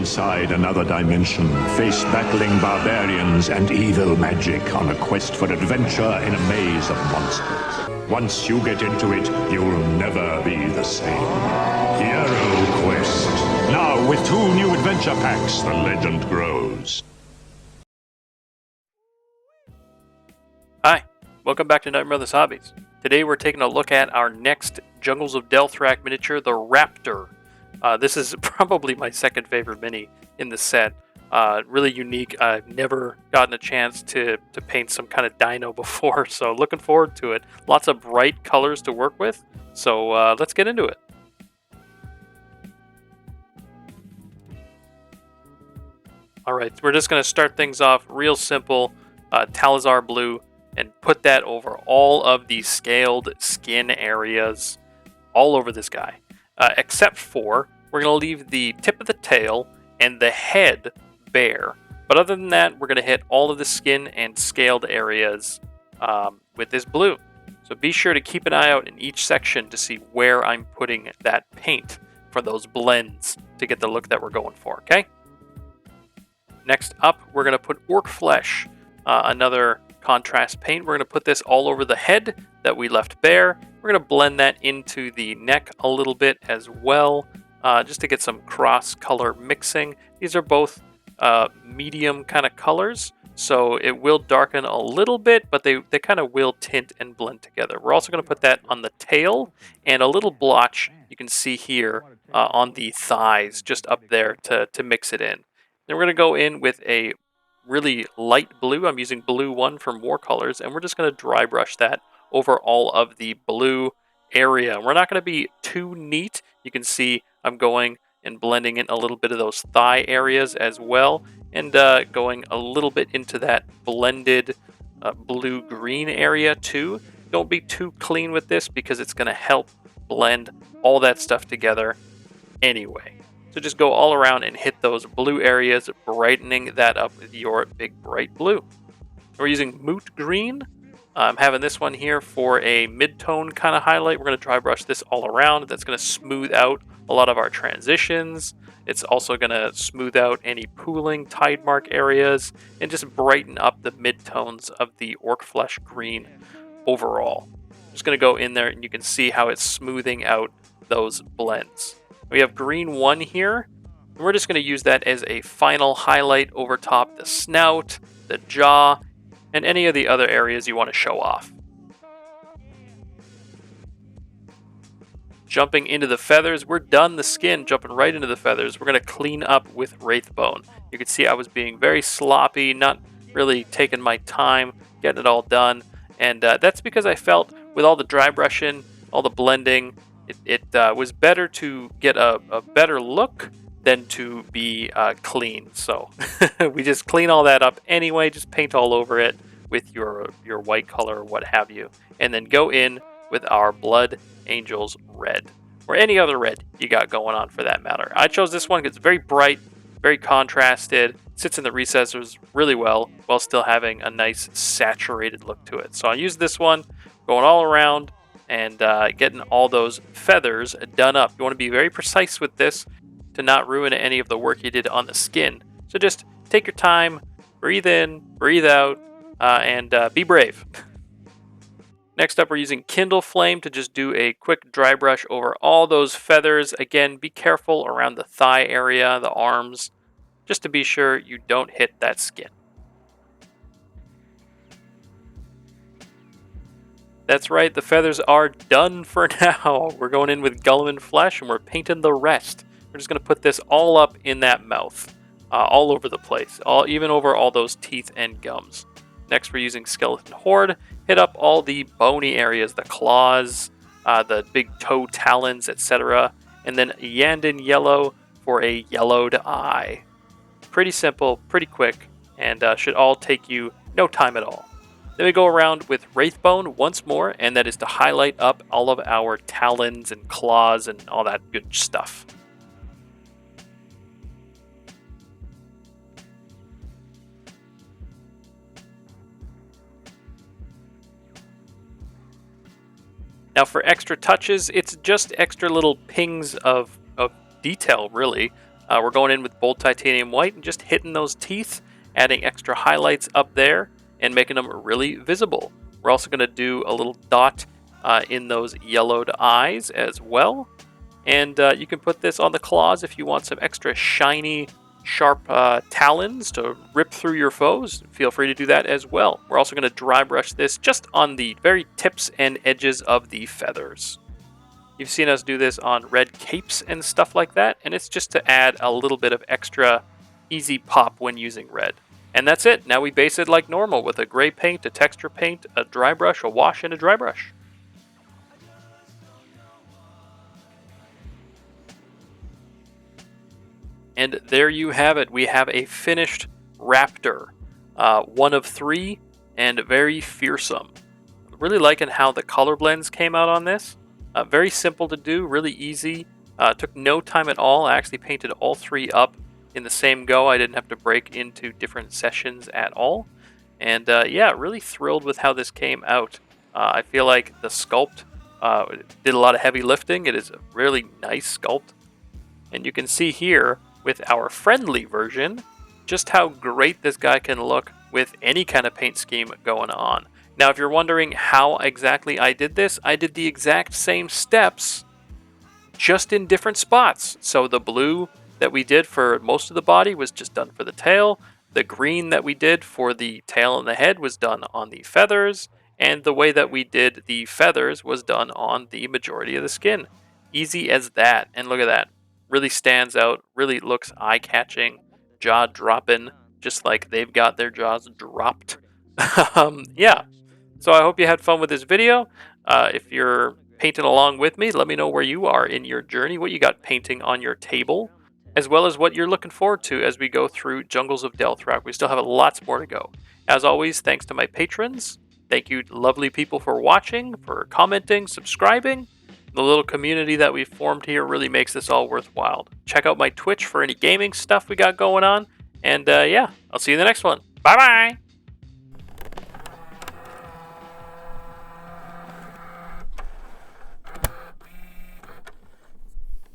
inside another dimension, face battling barbarians and evil magic on a quest for adventure in a maze of monsters. Once you get into it, you'll never be the same. Hero Quest. Now, with 2 new adventure packs, the legend grows. Hi, welcome back to Night Brothers Hobbies. Today we're taking a look at our next Jungles of Delthrak miniature, the Raptor. This is probably my second favorite mini in the set. Really unique. I've never gotten a chance to paint some kind of dino before, so looking forward to it. Lots of bright colors to work with, so let's get into it. Alright, we're just going to start things off real simple. Talazar blue, and put that over all of the scaled skin areas all over this guy. Except for, we're going to leave the tip of the tail and the head bare. But other than that, we're going to hit all of the skin and scaled areas with this blue. So be sure to keep an eye out in each section to see where I'm putting that paint for those blends to get the look that we're going for, okay? Next up, we're going to put orc flesh, another contrast paint. We're going to put this all over the head that we left bare. We're going to blend that into the neck a little bit as well, just to get some cross color mixing. These are both medium kind of colors, so it will darken a little bit, but they kind of will tint and blend together. We're also going to put that on the tail and a little blotch you can see here on the thighs, just up there to mix it in. Then we're going to go in with a really light blue. I'm using blue 1 from War Colors, and we're just going to dry brush that over all of the blue area. We're not going to be too neat. You can see I'm going and blending in a little bit of those thigh areas as well, and going a little bit into that blended blue-green area too. Don't be too clean with this because it's going to help blend all that stuff together anyway. So just go all around and hit those blue areas, brightening that up with your big bright blue. We're using Moot Green. I'm having this one here for a mid-tone kind of highlight. We're going to dry brush this all around. That's going to smooth out a lot of our transitions. It's also going to smooth out any pooling tide mark areas and just brighten up the mid-tones of the orc flesh green overall. I'm just going to go in there and you can see how it's smoothing out those blends. We have green 1 here, and we're just going to use that as a final highlight over top the snout, the jaw, and any of the other areas you want to show off. Jumping into the feathers, we're done the skin, jumping right into the feathers. We're going to clean up with Wraithbone. You can see I was being very sloppy, not really taking my time getting it all done, and that's because I felt with all the dry brushing, all the blending, it was better to get a better look than to be clean. So we just clean all that up anyway. Just paint all over it with your white color or what have you. And then go in with our Blood Angels red. Or any other red you got going on for that matter. I chose this one because it's very bright, very contrasted, sits in the recessors really well, while still having a nice saturated look to it. So I use this one, going all around, and getting all those feathers done up. You want to be very precise with this to not ruin any of the work you did on the skin. So just take your time, breathe in, breathe out, and be brave. Next up, we're using Kindle Flame to just do a quick dry brush over all those feathers. Again, be careful around the thigh area, the arms, just to be sure you don't hit that skin. That's right, the feathers are done for now. We're going in with Guilliman Flesh and we're painting the rest. We're just going to put this all up in that mouth, all over the place, even over all those teeth and gums. Next, we're using Skeleton Horde. Hit up all the bony areas, the claws, the big toe talons, etc. And then Yandin Yellow for a yellowed eye. Pretty simple, pretty quick, and should all take you no time at all. Then we go around with Wraithbone once more, and that is to highlight up all of our talons and claws and all that good stuff. Now for extra touches, it's just extra little pings of detail, really. We're going in with bold titanium white and just hitting those teeth, adding extra highlights up there and making them really visible. We're also going to do a little dot in those yellowed eyes as well. And you can put this on the claws if you want some extra shiny, sharp talons to rip through your foes. Feel free to do that as well. We're also going to dry brush this just on the very tips and edges of the feathers. You've seen us do this on red capes and stuff like that, and it's just to add a little bit of extra easy pop when using red. And that's it. Now we base it like normal with a gray paint, a texture paint, a dry brush, a wash, and a dry brush. And there you have it. We have a finished Raptor. 1 of 3 and very fearsome. Really liking how the color blends came out on this. Very simple to do, really easy. Took no time at all. I actually painted all 3 up in the same go. I didn't have to break into different sessions at all. And yeah, really thrilled with how this came out. I feel like the sculpt did a lot of heavy lifting. It is a really nice sculpt. And you can see here with our friendly version just how great this guy can look with any kind of paint scheme going on. Now, if you're wondering how exactly I did this, I did the exact same steps, just in different spots. So the blue that we did for most of the body was just done for the tail. The green that we did for the tail and the head was done on the feathers. And the way that we did the feathers was done on the majority of the skin. Easy as that. And look at that. Really stands out. Really looks eye-catching. Jaw dropping. Just like they've got their jaws dropped. Yeah. So I hope you had fun with this video. If you're painting along with me, let me know where you are in your journey, what you got painting on your table, as well as what you're looking forward to as we go through Jungles of Delthrak. We still have lots more to go. As always, thanks to my patrons. Thank you, lovely people, for watching, for commenting, subscribing. The little community that we've formed here really makes this all worthwhile. Check out my Twitch for any gaming stuff we got going on. And yeah, I'll see you in the next one. Bye-bye!